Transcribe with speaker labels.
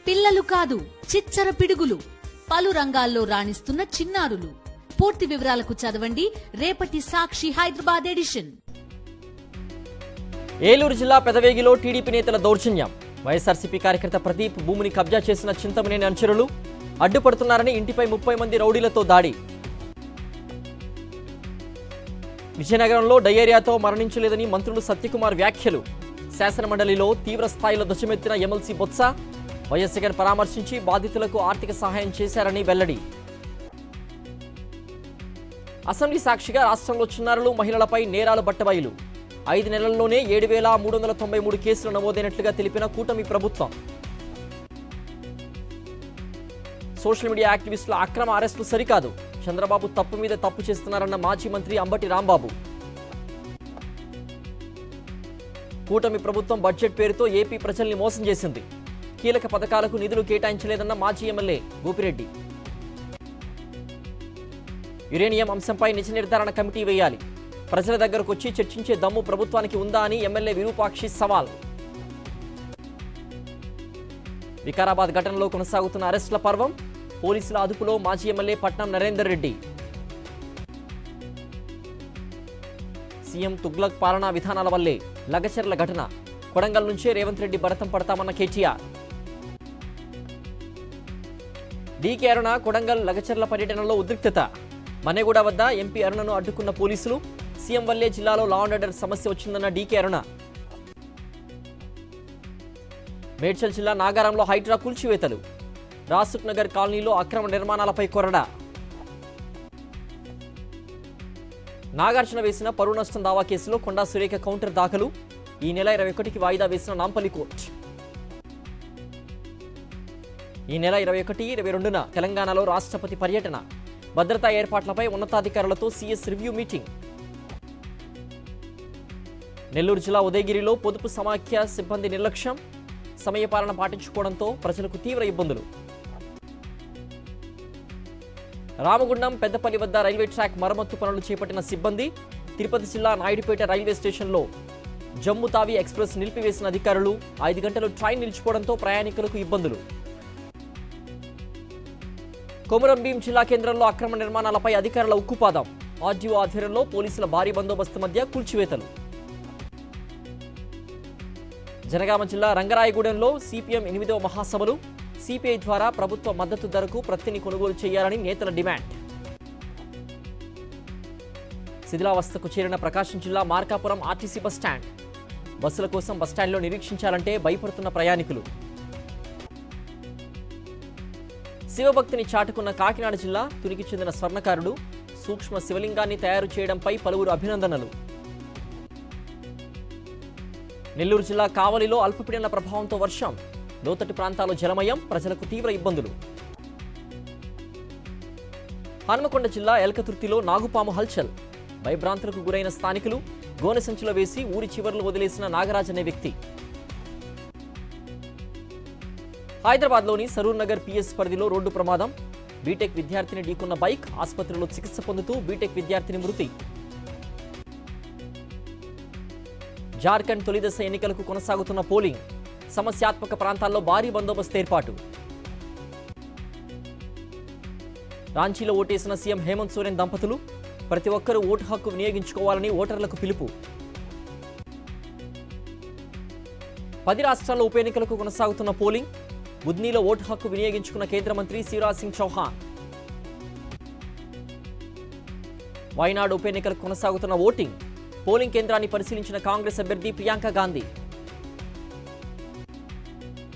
Speaker 1: పిల్లలు కాదు చిచ్చర పిడుగులు, పలు రంగాల్లో రాణిస్తున్న చిన్నారులు. పూర్తి వివరాలకు చదవండి రేపటి సాక్షి హైదరాబాద్ ఎడిషన్.
Speaker 2: ఏలూరు జిల్లా పెదవేగిలో టీడీపీ నేతల దౌర్జన్యం. వైఎస్ఆర్సీపీ కార్యకర్త ప్రదీప్ భూమిని కబ్జా చేసిన చింతమనేని అనుచరులు అడ్డుపడుతున్నారని ఇంటిపై 30 మంది రౌడీలతో దాడి. విజయనగరంలో డయేరియాతో మరణించలేదని మంత్రులు సత్యకుమార్ వ్యాఖ్యలు. శాసనమండలిలో తీవ్ర స్థాయిలో ధ్వజమెత్తిన ఎమ్మెల్సీ బొత్స. వైఎస్ జగన్ పరామర్శించి బాధితులకు ఆర్థిక సహాయం చేశారని వెల్లడి. అసెంబ్లీ సాక్షిగా రాష్ట్రంలో చిన్నారులు, మహిళలపై నేరాలు బట్టబయలు. 5 నెలల్లోనే 7,393 కేసులు నమోదైనట్లుగా తెలిపిన కూటమి ప్రభుత్వం. సోషల్ మీడియా యాక్టివిస్టుల అక్రమ అరెస్టులు సరికాదు. చంద్రబాబు తప్పు మీద తప్పు చేస్తున్నారన్న మాజీ మంత్రి అంబటి రాంబాబు. కూటమి ప్రభుత్వం బడ్జెట్ పేరుతో ఏపీ ప్రజల్ని మోసం చేసింది. కీలక పథకాలకు నిధులు కేటాయించలేదన్న మాజీ ఎమ్మెల్యే గోపిరెడ్డి. యురేనియం అంశంపై నిజ నిర్ధారణ కమిటీ వేయాలి. ప్రజల దగ్గరకు వచ్చి చర్చించే దమ్ము ప్రభుత్వానికి ఉందా అని ఎమ్మెల్యే విరూపాక్షి సవాల్. వికారాబాద్ ఘటనలో కొనసాగుతున్న అరెస్టుల పర్వం. పోలీసుల అదుపులో మాజీ ఎమ్మెల్యే పట్నం నరేందర్ రెడ్డి. సీఎం తుగ్లక్ పాలనా విధానాల వల్లే లగచర్ల ఘటన. కొడంగల్ నుంచే రేవంత్ రెడ్డి భరతం పడతామన్న కేటీఆర్. డీకే అరుణ కొడంగల్ లగచర్ల పర్యటనలో ఉద్రిక్తత. మన్నెగూడ వద్ద ఎంపీ అరుణను అడ్డుకున్న పోలీసులు. సీఎం వల్లే జిల్లాలో లా అండ్ ఆర్డర్ సమస్య వచ్చిందన్న డీకే అరుణ. మేడ్చల్ జిల్లా నాగారంలో హైడ్రా కూల్చివేతలు. రాసుక్ నగర్ కాలనీలో అక్రమ నిర్మాణాలపై కొరడా. నాగార్జున వేసిన పరువు నష్టం దావా కేసులో కొండా సురేఖ కౌంటర్ దాఖలు. ఈ నెల 21కి వాయిదా వేసిన నాంపల్లి కోర్టు. ఈ నెల 21, 22న తెలంగాణలో రాష్ట్రపతి పర్యటన. భద్రతా ఏర్పాట్లపై ఉన్నతాధికారులతో సీఎస్ రివ్యూ మీటింగ్. నెల్లూరు జిల్లా ఉదయగిరిలో పొదుపు సమాఖ్య సిబ్బంది నిర్లక్ష్యం. సమయపాలన పాటించుకోవడంతో ప్రజలకు తీవ్ర ఇబ్బందులు. రామగుండం పెద్దపల్లి వద్ద రైల్వే ట్రాక్ మరమ్మత్తు పనులు చేపట్టిన సిబ్బంది. తిరుపతి జిల్లా నాయుడుపేట రైల్వే స్టేషన్లో జమ్ము తావి ఎక్స్ప్రెస్ నిలిపివేసిన అధికారులు. 5 గంటలు ట్రైన్ నిలిచిపోవడంతో ప్రయాణికులకు ఇబ్బందులు. కొమురం భీం జిల్లా కేంద్రంలో అక్రమ నిర్మాణాలపై అధికారుల ఉక్కుపాదం. ఆర్డీఓ ఆధ్వర్యంలో పోలీసుల భారీ బందోబస్తు మధ్య కూల్చివేతలు. జనగామ జిల్లా రంగరాయగూడెంలో సిపిఎం 8వ మహాసభలు. సిపిఐ ద్వారా ప్రభుత్వ మద్దతు ధరకు ప్రత్తిని కొనుగోలు చేయాలని నేతల డిమాండ్. శిథిలావస్థకు చేరిన ప్రకాశం జిల్లా మార్కాపురం ఆర్టీసీ బస్టాండ్. బస్సుల కోసం బస్టాండ్లో నిరీక్షించాలంటే భయపడుతున్న ప్రయాణికులు. శివభక్తిని చాటుకున్న కాకినాడ జిల్లా తునికి చెందిన స్వర్ణకారుడు. సూక్ష్మ శివలింగాన్ని తయారు చేయడంపై పలువురు అభినందనలు. నెల్లూరు జిల్లా కావలిలో అల్పపీడన ప్రభావంతో వర్షం. లోతట్టు ప్రాంతాల్లో జలమయం. ప్రజలకు తీవ్ర ఇబ్బందులు. హన్మకొండ జిల్లా ఎల్కతుర్తిలో నాగుపాము హల్చల్. భయభ్రాంతులకు గురైన స్థానికులు. గోనె సంచిలో వేసి ఊరి చివర్లు వదిలేసిన నాగరాజ్ అనే వ్యక్తి. హైదరాబాద్లోని సరూర్ నగర్ పిఎస్ పరిధిలో రోడ్డు ప్రమాదం. బీటెక్ విద్యార్థిని ఢీకొన్న బైక్. ఆసుపత్రిలో చికిత్స పొందుతూ బీటెక్ విద్యార్థిని మృతి. జార్ఖండ్ తొలిదశ ఎన్నికలకు కొనసాగుతున్న పోలింగ్. సమస్యాత్మక ప్రాంతాల్లో భారీ బందోబస్తు ఏర్పాటు. రాంచీలో ఓటేసిన సీఎం హేమంత్ సోరెన్ దంపతులు. ప్రతి ఒక్కరూ ఓటు హక్కు వినియోగించుకోవాలని ఓటర్లకు పిలుపు. 10 రాష్ట్రాల్లో ఉప ఎన్నికలకు కొనసాగుతున్న పోలింగ్. బుద్నీలో ఓటు హక్కు వినియోగించుకున్న కేంద్ర మంత్రి శివరాజ్ సింగ్ చౌహాన్. వయనాడు ఉప ఎన్నికలకు కొనసాగుతున్న ఓటింగ్. పోలింగ్ కేంద్రాన్ని పరిశీలించిన కాంగ్రెస్ అభ్యర్థి ప్రియాంక గాంధీ.